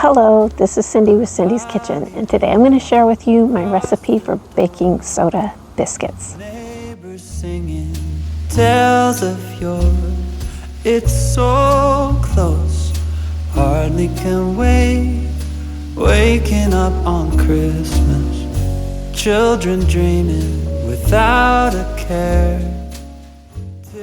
Hello, this is Cindy with Cindy's Kitchen, and today I'm going to share with you my recipe for baking soda biscuits. Neighbors singing tales of yore, it's so close, hardly can wait, waking up on Christmas, children dreaming without a care.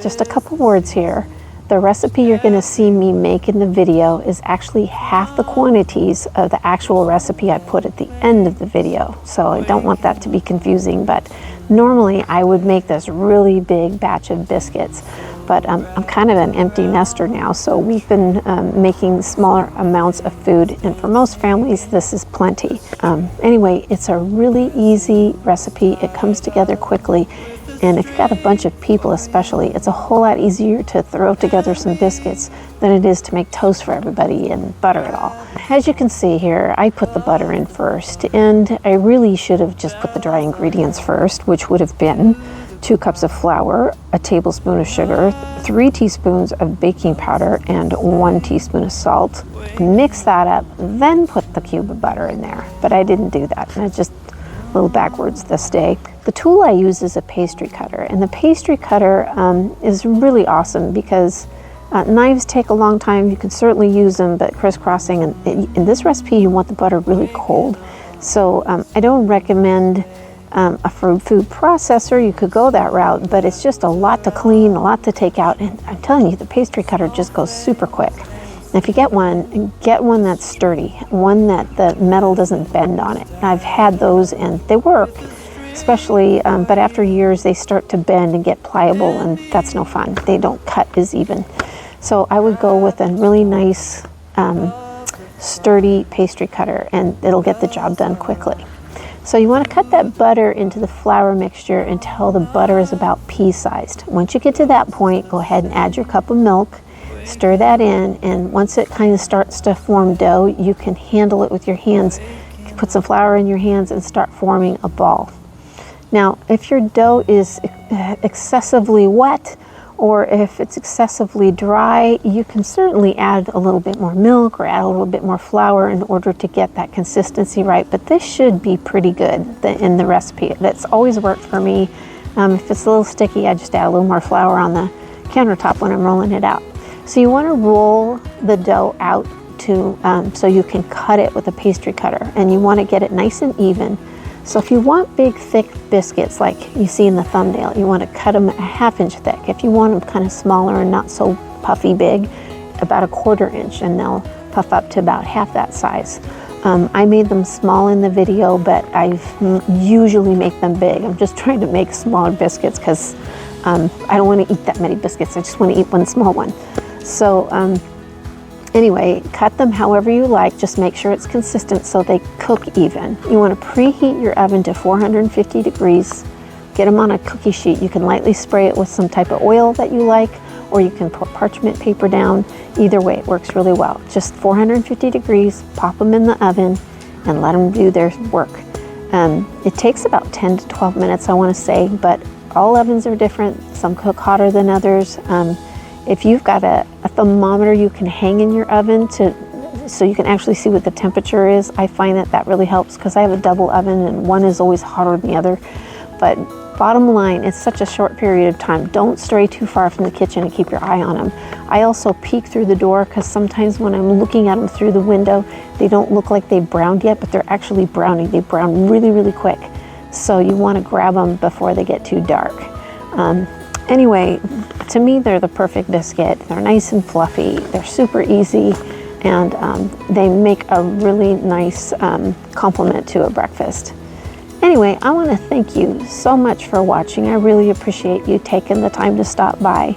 Just a couple words here. The recipe you're going to see me make in the video is actually half the quantities of the actual recipe I put at the end of the video. So I don't want that to be confusing, but normally I would make this really big batch of biscuits. But I'm kind of an empty nester now, so we've been making smaller amounts of food, and for most families this is plenty. Anyway, it's a really easy recipe. It comes together quickly. And if you've got a bunch of people especially, it's a whole lot easier to throw together some biscuits than it is to make toast for everybody and butter it all. As you can see here, I put the butter in first, and I really should have just put the dry ingredients first, which would have been 2 cups of flour, a tablespoon of sugar, 3 teaspoons of baking powder, and 1 teaspoon of salt. Mix that up, then put the cube of butter in there. But I didn't do that, and I just a little backwards this day. The tool I use is a pastry cutter, and the pastry cutter is really awesome because knives take a long time. You can certainly use them, but crisscrossing, and in this recipe you want the butter really cold. So I don't recommend a food processor. You could go that route, but it's just a lot to clean, a lot to take out, and I'm telling you, the pastry cutter just goes super quick. And if you get one that's sturdy, one that the metal doesn't bend on it. I've had those and they work, especially, but after years they start to bend and get pliable, and that's no fun. They don't cut as even. So I would go with a really nice, sturdy pastry cutter, and it'll get the job done quickly. So you want to cut that butter into the flour mixture until the butter is about pea-sized. Once you get to that point, go ahead and add your cup of milk. Stir that in, and once it kind of starts to form dough, you can handle it with your hands. You can put some flour in your hands and start forming a ball. Now, if your dough is excessively wet or if it's excessively dry, you can certainly add a little bit more milk or add a little bit more flour in order to get that consistency right. But this should be pretty good in the recipe. That's always worked for me. If it's a little sticky, I just add a little more flour on the countertop when I'm rolling it out. So you want to roll the dough out to so you can cut it with a pastry cutter, and you want to get it nice and even. So if you want big thick biscuits like you see in the thumbnail, you want to cut them a 1/2 inch thick. If you want them kind of smaller and not so puffy big, about a 1/4 inch, and they'll puff up to about half that size. I made them small in the video, but I usually make them big. I'm just trying to make smaller biscuits because I don't want to eat that many biscuits. I just want to eat one small one. So anyway, cut them however you like. Just make sure it's consistent so they cook even. You want to preheat your oven to 450 degrees. Get them on a cookie sheet. You can lightly spray it with some type of oil that you like, or you can put parchment paper down. Either way, it works really well. Just 450 degrees, pop them in the oven, and let them do their work. It takes about 10 to 12 minutes, I want to say, but all ovens are different. Some cook hotter than others. If you've got a thermometer you can hang in your oven so you can actually see what the temperature is, I find that really helps because I have a double oven and one is always hotter than the other. But bottom line, it's such a short period of time. Don't stray too far from the kitchen and keep your eye on them. I also peek through the door because sometimes when I'm looking at them through the window, they don't look like they've browned yet, but they're actually browning. They brown really, really quick. So you want to grab them before they get too dark. Anyway, to me, they're the perfect biscuit. They're nice and fluffy. They're super easy, and they make a really nice complement to a breakfast. Anyway, I want to thank you so much for watching. I really appreciate you taking the time to stop by.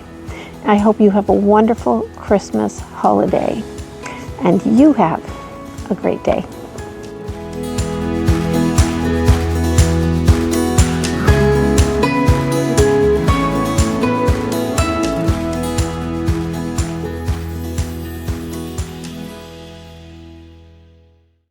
I hope you have a wonderful Christmas holiday, and you have a great day.